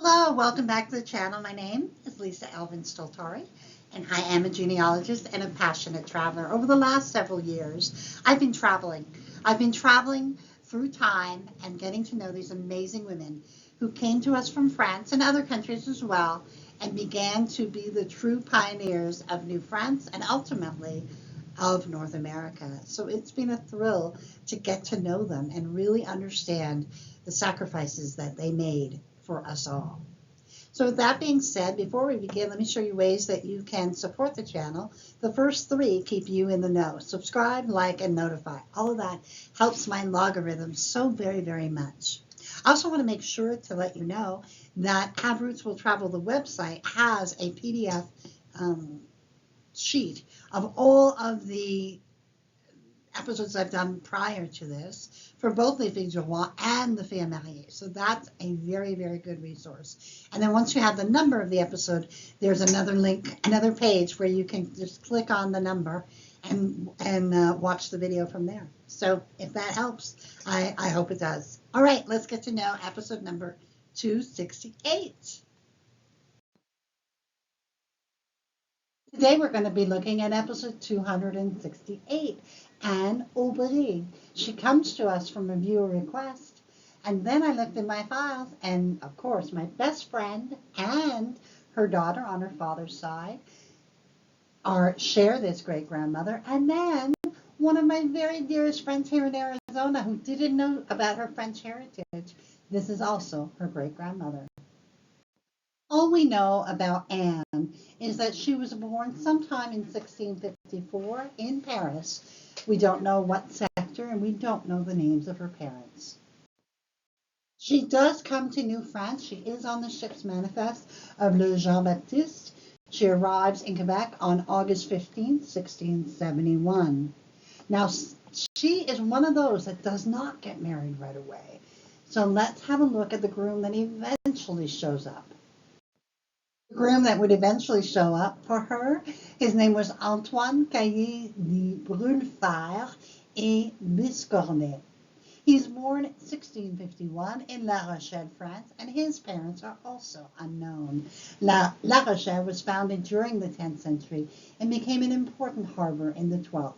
Hello, welcome back to the channel. My name is Lisa Alvin Stoltari, and I am a genealogist and a passionate traveler. Over the last several years, I've been traveling. I've been traveling through time and getting to know these amazing women who came to us from France and other countries as well and began to be the true pioneers of New France and ultimately of North America. So it's been a thrill to get to know them and really understand the sacrifices that they made for us all. So with that being said, before we begin, let me show you ways that you can support the channel. The first three keep you in the know. Subscribe, like, and notify. All of that helps my logarithm so very, very much. I also want to make sure to let you know that Have Roots Will Travel, the website, has a PDF sheet of all of the episodes I've done prior to this for both Les Filles du Roi and the Filles Mariées. So that's a very, very good resource. And then once you have the number of the episode, there's another link, another page where you can just click on the number and watch the video from there. So if that helps, I hope it does. All right, let's get to know episode number 268. Today we're going to be looking at episode 268, Anne Aubry. She comes to us from a viewer request, and then I looked in my files, and of course my best friend and her daughter on her father's side share this great-grandmother, and then one of my very dearest friends here in Arizona who didn't know about her French heritage, this is also her great-grandmother. All we know about Anne is that she was born sometime in 1654 in Paris. We don't know what sector and we don't know the names of her parents. She does come to New France. She is on the ship's manifest of Le Jean Baptiste. She arrives in Quebec on August 15, 1671. Now, she is one of those that does not get married right away. So let's have a look at the groom that eventually shows up. The groom that would eventually show up for her, his name was Antoine Caillé de Brulefère et Biscornet. He's born 1651 in La Rochelle, France, and his parents are also unknown. La Rochelle was founded during the 10th century and became an important harbor in the 12th.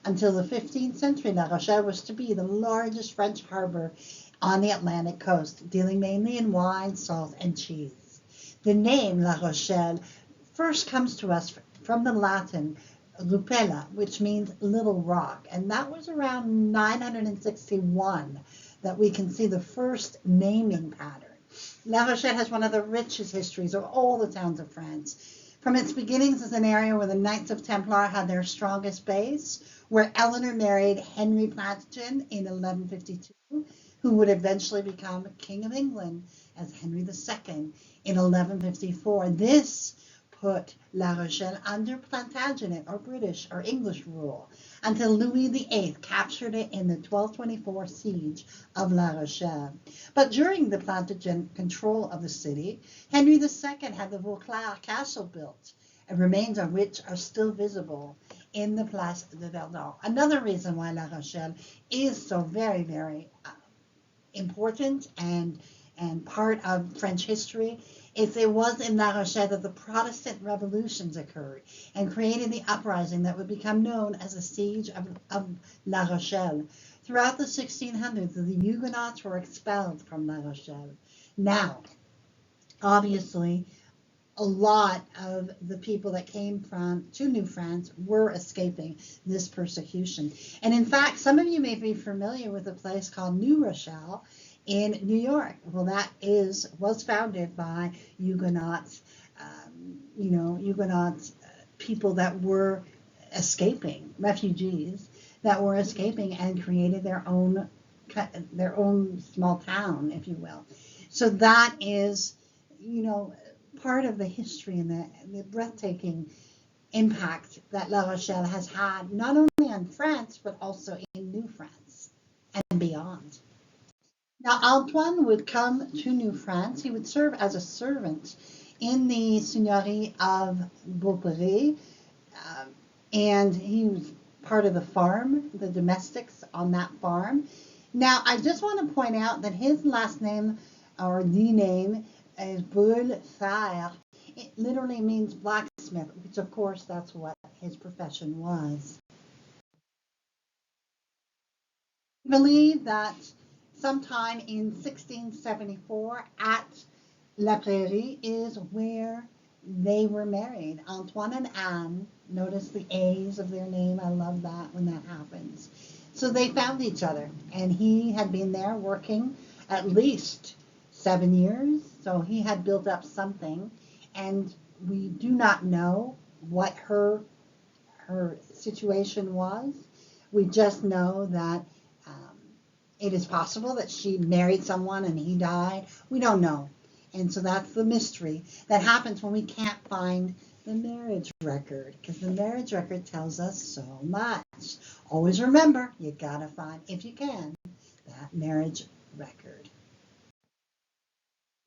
Until the 15th century, La Rochelle was to be the largest French harbor on the Atlantic coast, dealing mainly in wine, salt, and cheese. The name La Rochelle first comes to us from the Latin Rupella, which means little rock, and that was around 961 that we can see the first naming pattern. La Rochelle has one of the richest histories of all the towns of France. From its beginnings as an area where the Knights of Templar had their strongest base, where Eleanor married Henry Plantagenet in 1152, who would eventually become King of England as Henry II in 1154. This put La Rochelle under Plantagenet or British or English rule until Louis VIII captured it in the 1224 siege of La Rochelle. But during the Plantagenet control of the city, Henry II had the Vauclair Castle built, and remains of which are still visible in the Place de Verdun. Another reason why La Rochelle is so very, very important and part of French history is it was in La Rochelle that the Protestant revolutions occurred and created the uprising that would become known as the Siege of La Rochelle. Throughout the 1600s, the Huguenots were expelled from La Rochelle. Now, obviously, a lot of the people that came to New France were escaping this persecution. And in fact, some of you may be familiar with a place called New Rochelle in New York. Well, that was founded by Huguenots, Huguenots, people that were escaping, refugees that were escaping and created their own small town, if you will. So that is, part of the history and the breathtaking impact that La Rochelle has had, not only on France, but also in New France and beyond. Now, Antoine would come to New France. He would serve as a servant in the seigneurie of Aubry, and he was part of the farm, the domestics on that farm. Now, I just want to point out that his last name, or the name, is brûle fer. It literally means blacksmith, which of course that's what his profession was. We believe that sometime in 1674 at La Prairie is where they were married. Antoine and Anne, notice the A's of their name. I love that when that happens. So they found each other, and he had been there working at least 7 years. So he had built up something, and we do not know what her situation was. We just know that um, it is possible that she married someone and he died. We don't know. And so that's the mystery that happens when we can't find the marriage record, because the marriage record tells us so much. Always remember, you gotta find, if you can, that marriage record.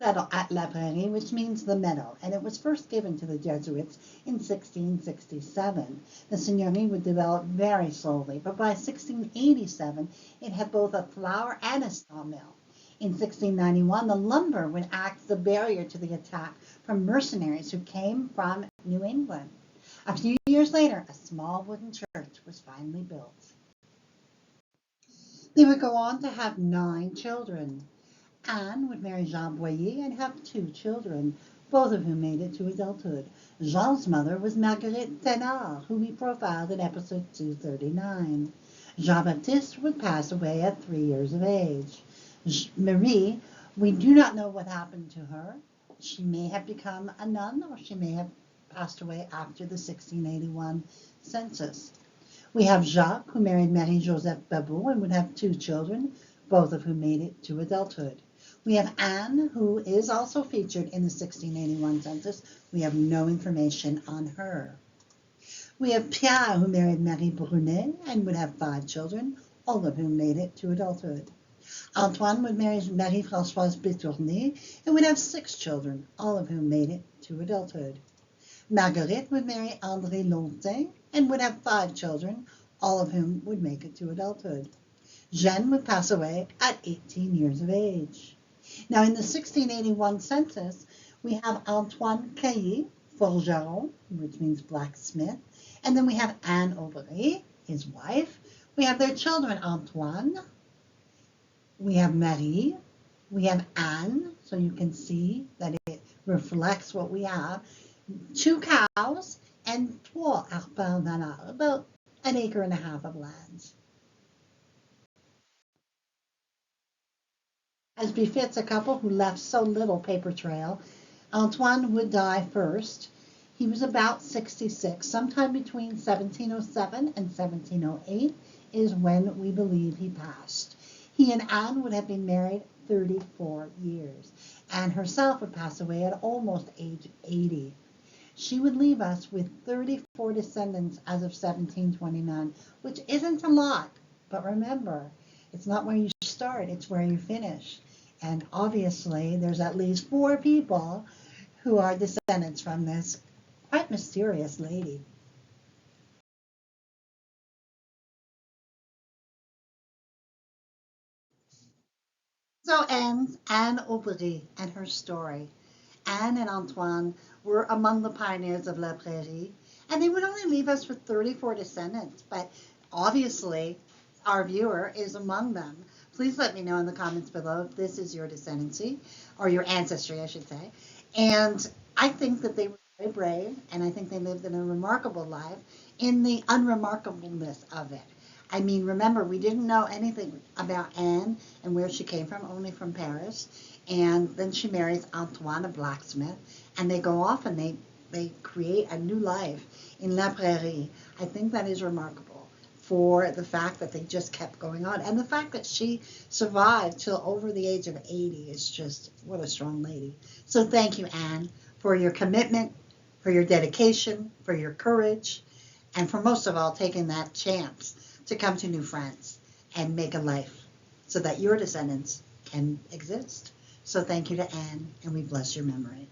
Settle at La Prairie, which means the meadow, and it was first given to the Jesuits in 1667. The seigneury would develop very slowly, but by 1687 it had both a flour and a sawmill. In 1691, the lumber would act as a barrier to the attack from mercenaries who came from New England. A few years later, a small wooden church was finally built. They would go on to have 9 children. Anne would marry Jean Boyer and have 2 children, both of whom made it to adulthood. Jean's mother was Marguerite Thénard, who we profiled in episode 239. Jean-Baptiste would pass away at 3 years of age. Marie, we do not know what happened to her. She may have become a nun, or she may have passed away after the 1681 census. We have Jacques, who married Marie-Joseph Babot and would have 2 children, both of whom made it to adulthood. We have Anne, who is also featured in the 1681 census. We have no information on her. We have Pierre, who married Marie Brunet and would have 5 children, all of whom made it to adulthood. Antoine would marry Marie-Françoise Bétourné and would have 6 children, all of whom made it to adulthood. Marguerite would marry André Lontin and would have 5 children, all of whom would make it to adulthood. Jeanne would pass away at 18 years of age. Now, in the 1681 census, we have Antoine Cailly, forgeron, which means blacksmith, and then we have Anne Aubry, his wife. We have their children, Antoine. We have Marie. We have Anne, so you can see that it reflects what we have. 2 cows and 3 arpents d'honneur, about an acre and a half of land. As befits a couple who left so little paper trail, Antoine would die first. He was about 66. Sometime between 1707 and 1708 is when we believe he passed. He and Anne would have been married 34 years. Anne herself would pass away at almost age 80. She would leave us with 34 descendants as of 1729, which isn't a lot. But remember, it's not where you start, it's where you finish. And obviously, there's at least 4 people who are descendants from this quite mysterious lady. So ends Anne Aubry and her story. Anne and Antoine were among the pioneers of La Prairie, and they would only leave us with 34 descendants, but obviously our viewer is among them. Please let me know in the comments below if this is your descendancy, or your ancestry, I should say. And I think that they were very brave, and I think they lived in a remarkable life in the unremarkableness of it. I mean, remember, we didn't know anything about Anne and where she came from, only from Paris. And then she marries Antoine, a blacksmith, and they go off and they create a new life in La Prairie. I think that is remarkable for the fact that they just kept going on. And the fact that she survived till over the age of 80 is just, what a strong lady. So thank you, Anne, for your commitment, for your dedication, for your courage, and for most of all, taking that chance to come to New France and make a life so that your descendants can exist. So thank you to Anne, and we bless your memory.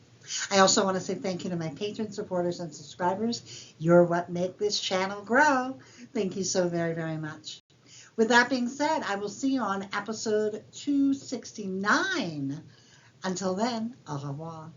I also want to say thank you to my patrons, supporters, and subscribers. You're what make this channel grow. Thank you so very, very much. With that being said, I will see you on episode 269 Until then, au revoir.